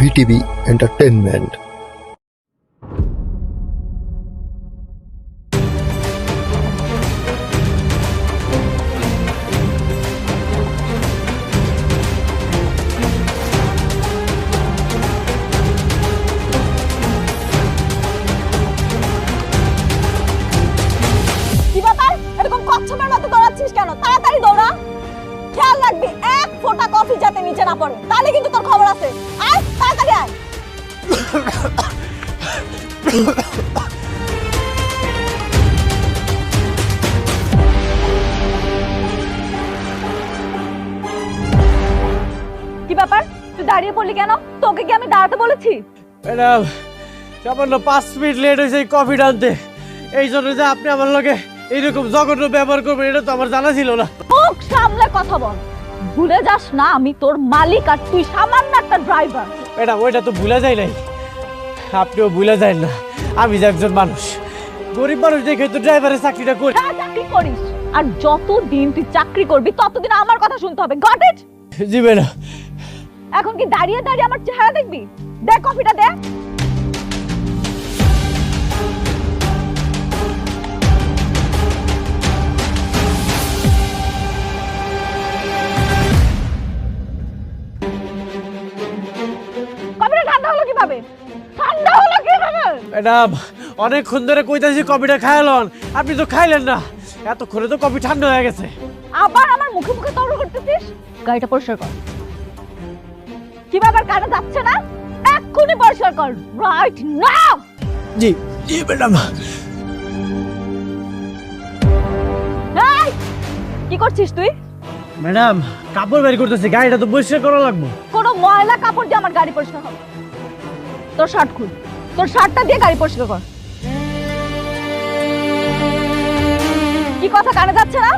VTV entertainment. কি ব্যাপার? এরকম কচ্ছপের মতো দৌড়াচ্ছিস কেন? তাড়াতাড়ি দৌড়া। খেয়াল রাখবি এক ফোঁটা কফি যাতে নিচে না পড়ে, তাহলে কিন্তু তোর খবর আছে। আয় তাড়াতাড়ি আয়। কি ব্যাপার? তুই দাঁড়িয়ে পড়লি কেন? তোকে কি আমি দাঁড়াতে বলেছি? ম্যাডাম সামান্য 5 মিনিট লেট হয়েছে এই কফি আনতে, এই জন্য যে আপনি আমার লগে এইরকম জঘন্য ব্যবহার করবেন এটা তো আমার জানা ছিল না। মুখ সামলে কথা বল। ভুলে যাস না আমি তোর মালিক আর তুই সামান্য একটা ড্রাইভার। ম্যাডাম ওইটা তো ভুলে যায় নাই, আপনিও ভুলে যায় না আমি যে একজন মানুষ, গরিব মানুষ দেখে তো ড্রাইভারের চাকরিটা করি। হ্যাঁ চাকরি করিস, আর যতদিন তুই চাকরি করবি ততদিন আমার কথা শুনতে হবে। Got it? G madam. এখন কি দাঁড়িয়ে দাঁড়িয়ে আমার চেহারা দেখবি? দে কফিটা দে। কফিটা ঠান্ডা হলো কিভাবে? ঠান্ডা হলো কিভাবে? ম্যাডাম অনেকক্ষণ ধরে কইতাছি কফিটা খাইলন, আপনি তো খাইলেন না, এতক্ষণে তো কফি ঠান্ডা হয়ে গেছে। আবার আমার মুখে মুখে তর্ক করতেছিস? গাড়িটা পরিষ্কার কর। কি ব্যাপার, কানে যাচ্ছে না? এক্ষুনি পরিষ্কার কর, রাইট নাও। জি জি ম্যাডাম। এই, কি করছিস তুই? ম্যাডাম কাপড় বের করতেছি, গাড়িটা তো পরিষ্কার করা লাগবে। কোনো ময়লা কাপড় দিয়ে আমার গাড়ি পরিষ্কার হবে? তোর শার্ট খুল, তোর শার্টটা দিয়ে গাড়ি পরিষ্কার কর। কি কথা কানে যাচ্ছে না?